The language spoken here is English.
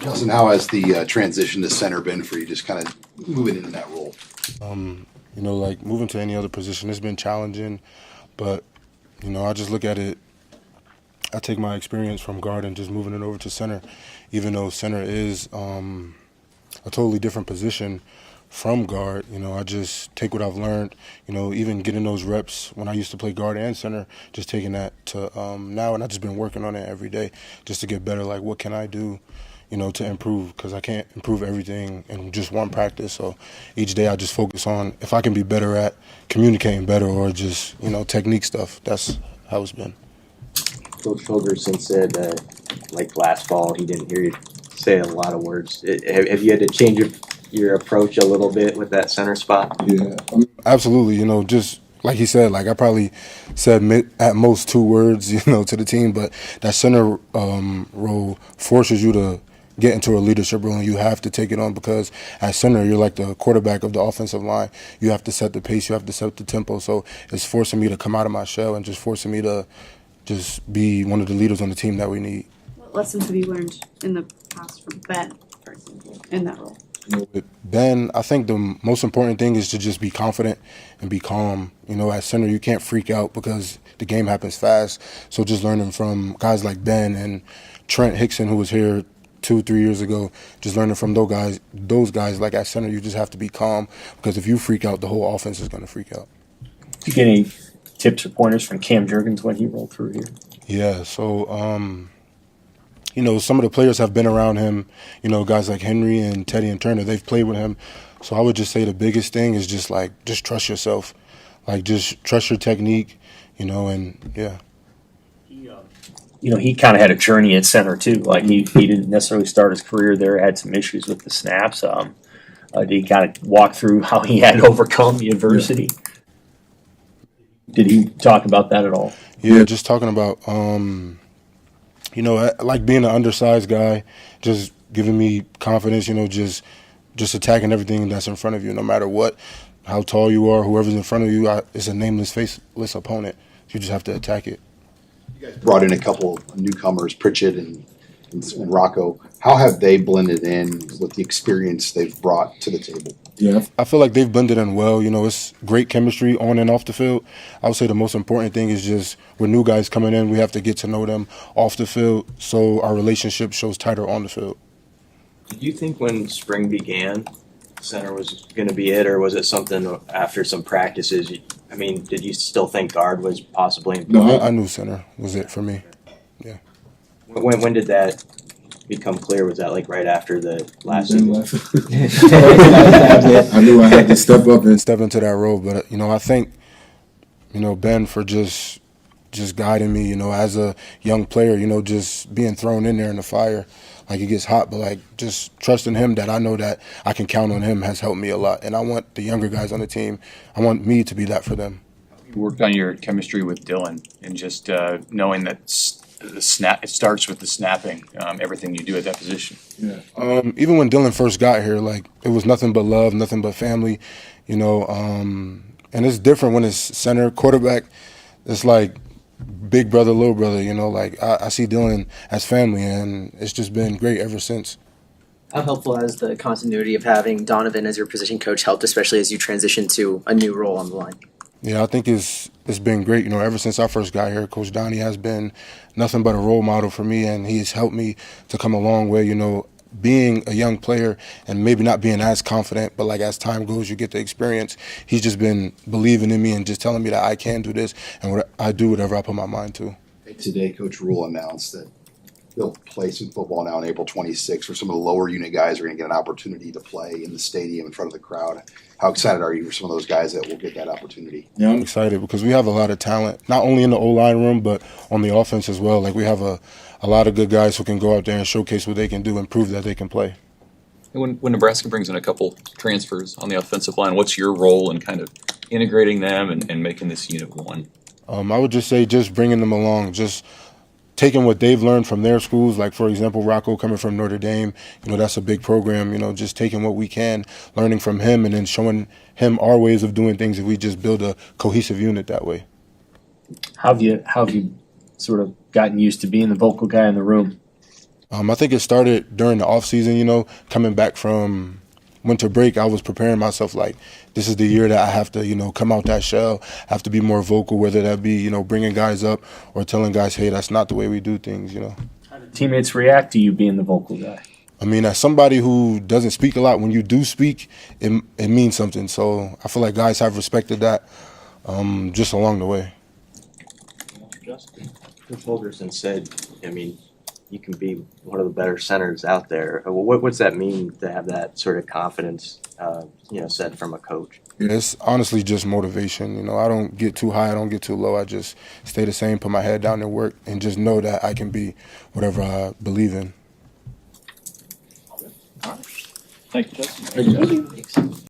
Justin, how has the transition to center been for you, just kind of moving into that role? Like moving to any other position, it's been challenging, but, I just look at it, I take my experience from guard and just moving it over to center, even though center is a totally different position from guard. I just take what I've learned, even getting those reps when I used to play guard and center, just taking that to now, and I've just been working on it every day just to get better. Like, what can I do, to improve? Because I can't improve everything in just one practice. So each day I just focus on if I can be better at communicating better or just, technique stuff. That's how it's been. Coach Fulgerson said, like last fall, he didn't hear you say a lot of words. Have you had to change your approach a little bit with that center spot? Yeah, absolutely. Just like he said, like I probably said at most 2 words, to the team, but that center role forces you to get into a leadership role, and you have to take it on because at center, you're like the quarterback of the offensive line. You have to set the pace, you have to set the tempo. So it's forcing me to come out of my shell and just forcing me to just be one of the leaders on the team that we need. What lessons have you learned in the past from Ben, for example, in that role? With Ben, I think the most important thing is to just be confident and be calm. At center, you can't freak out because the game happens fast. So just learning from guys like Ben and Trent Hickson, who was here 2-3 years ago, just learning from those guys like at center, you just have to be calm because if you freak out, the whole offense is going to freak out. Did you get any tips or pointers from Cam Jurgens when he rolled through here? Yeah, so some of the players have been around him, guys like Henry and Teddy and Turner, they've played with him. So I would just say the biggest thing is just trust yourself. Like, just trust your technique, and yeah. He kind of had a journey at center too. Like he didn't necessarily start his career there, had some issues with the snaps. Did he kind of walk through how he had to overcome the adversity? Yeah. Did he talk about that at all? Yeah, just talking about, like being an undersized guy, just giving me confidence, just attacking everything that's in front of you, no matter what, how tall you are, whoever's in front of you, it's a nameless, faceless opponent. You just have to attack it. You guys brought in a couple of newcomers, Pritchett and Rocco. How have they blended in with the experience they've brought to the table? Yeah, I feel like they've blended in well. It's great chemistry on and off the field. I would say the most important thing is just with new guys coming in, we have to get to know them off the field so our relationship shows tighter on the field. Did you think when spring began, center was going to be it, or was it something after some practices? Did you still think guard was possibly important? No, I knew center was it for me. Yeah. When did that become clear? Was that like right after the last season? I knew I had to step up and step into that role, but I think Ben for just guiding me, as a young player, just being thrown in there in the fire, like it gets hot, but like just trusting him that I know that I can count on him has helped me a lot, and I want the younger guys on the team, I want me to be that for them. You worked on your chemistry with Dylan and just knowing that it starts with the snapping, everything you do at that position. Yeah. Even when Dylan first got here, like it was nothing but love, nothing but family, and it's different when it's center quarterback. It's like big brother, little brother, like I see Dylan as family, and it's just been great ever since. How helpful has the continuity of having Donovan as your position coach helped, especially as you transition to a new role on the line? Yeah, I think it's been great. Ever since I first got here, Coach Donnie has been nothing but a role model for me, and he's helped me to come a long way. Being a young player and maybe not being as confident, but like as time goes, you get the experience. He's just been believing in me and just telling me that I can do this, and I do whatever I put my mind to. Today, Coach Rule announced that they'll play some football now on April 26th, where some of the lower unit guys are going to get an opportunity to play in the stadium in front of the crowd. How excited are you for some of those guys that will get that opportunity? Yeah, I'm excited because we have a lot of talent, not only in the O-line room, but on the offense as well. Like we have a lot of good guys who can go out there and showcase what they can do and prove that they can play. When Nebraska brings in a couple transfers on the offensive line, what's your role in kind of integrating them and making this unit one? I would just say just bringing them along, just taking what they've learned from their schools, like, for example, Rocco coming from Notre Dame, that's a big program, just taking what we can, learning from him, and then showing him our ways of doing things if we just build a cohesive unit that way. How have you sort of gotten used to being the vocal guy in the room? I think it started during the off season. You know, coming back from winter break, I was preparing myself like this is the year that I have to, you know, come out that shell, have to be more vocal, whether that be, you know, bringing guys up or telling guys, hey, that's not the way we do things, you know. How do teammates react to you being the vocal guy? I mean, as somebody who doesn't speak a lot, when you do speak, it means something. So I feel like guys have respected that just along the way. Coach Holgerson said, I mean, you can be one of the better centers out there. What's that mean to have that sort of confidence, said from a coach? It's honestly just motivation. You know, I don't get too high, I don't get too low. I just stay the same, put my head down and work, and just know that I can be whatever I believe in. Thank you, Justin. Thanks.